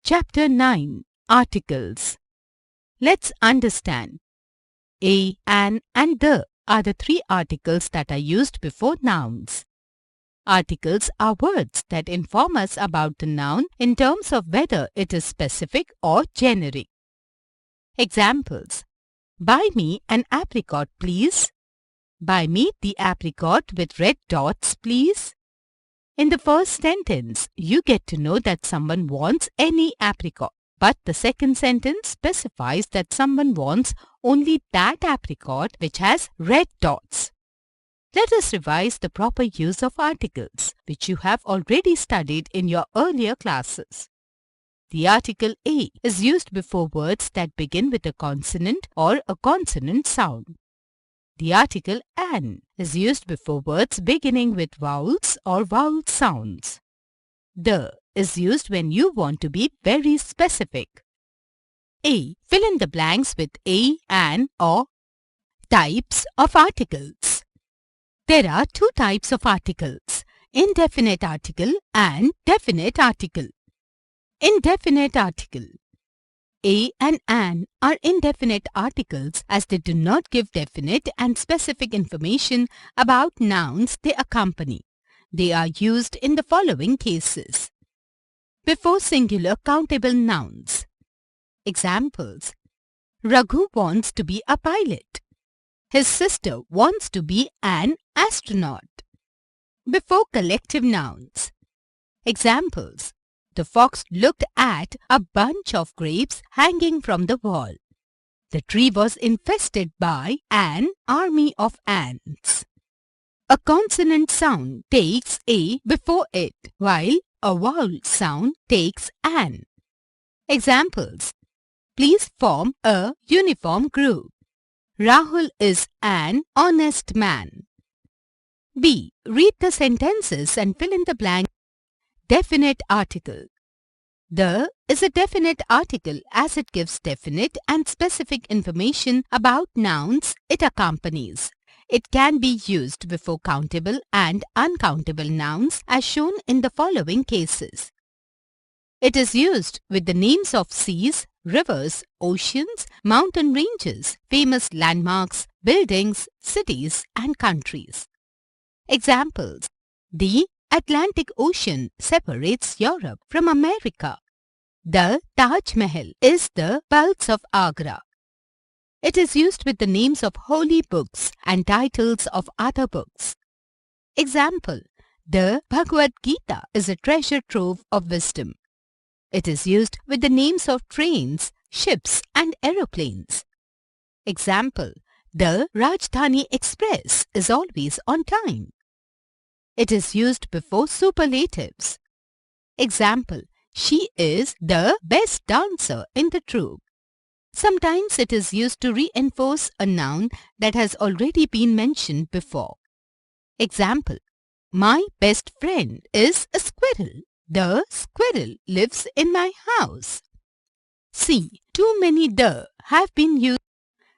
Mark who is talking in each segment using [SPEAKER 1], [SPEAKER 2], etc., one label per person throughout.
[SPEAKER 1] Chapter 9 Articles. Let's understand. A, an and the are the three articles that are used before nouns. Articles are words that inform us about the noun in terms of whether it is specific or generic. Examples. Buy me an apricot, please. Buy me the apricot with red dots, please. In the first sentence, you get to know that someone wants any apricot, but the second sentence specifies that someone wants only that apricot which has red dots. Let us revise the proper use of articles, which you have already studied in your earlier classes. The article A is used before words that begin with a consonant or a consonant sound. The article an is used before words beginning with vowels or vowel sounds. The is used when you want to be very specific. A. Fill in the blanks with a, an, or. Types of articles. There are two types of articles: indefinite article and definite article. Indefinite article. A and an are indefinite articles as they do not give definite and specific information about nouns they accompany. They are used in the following cases. Before singular countable nouns. Examples. Raghu wants to be a pilot. His sister wants to be an astronaut. Before collective nouns. Examples. The fox looked at a bunch of grapes hanging from the wall. The tree was infested by an army of ants. A consonant sound takes a before it, while a vowel sound takes an. Examples. Please form a uniform group. Rahul is an honest man. B. Read the sentences and fill in the blank. Definite article. The is a definite article as it gives definite and specific information about nouns it accompanies. It can be used before countable and uncountable nouns as shown in the following cases. It is used with the names of seas, rivers, oceans, mountain ranges, famous landmarks, buildings, cities, and countries. Examples. The Atlantic Ocean separates Europe from America. The Taj Mahal is the pulse of Agra. It is used with the names of holy books and titles of other books. Example. The Bhagavad Gita is a treasure trove of wisdom. It is used with the names of trains, ships, and aeroplanes. Example. The Rajdhani Express is always on time. It is used before superlatives. Example. She is the best dancer in the troupe. Sometimes it is used to reinforce a noun that has already been mentioned before. Example. My best friend is a squirrel. The squirrel lives in my house. C. Too many the have been used.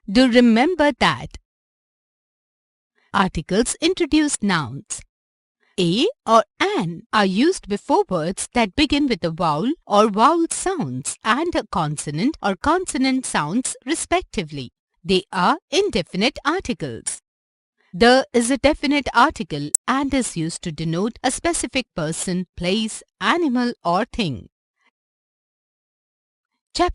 [SPEAKER 1] Do remember that articles introduce nouns. A or an are used before words that begin with a vowel or vowel sounds and a consonant or consonant sounds respectively. They are indefinite articles. The is a definite article and is used to denote a specific person, place, animal or thing. Chapter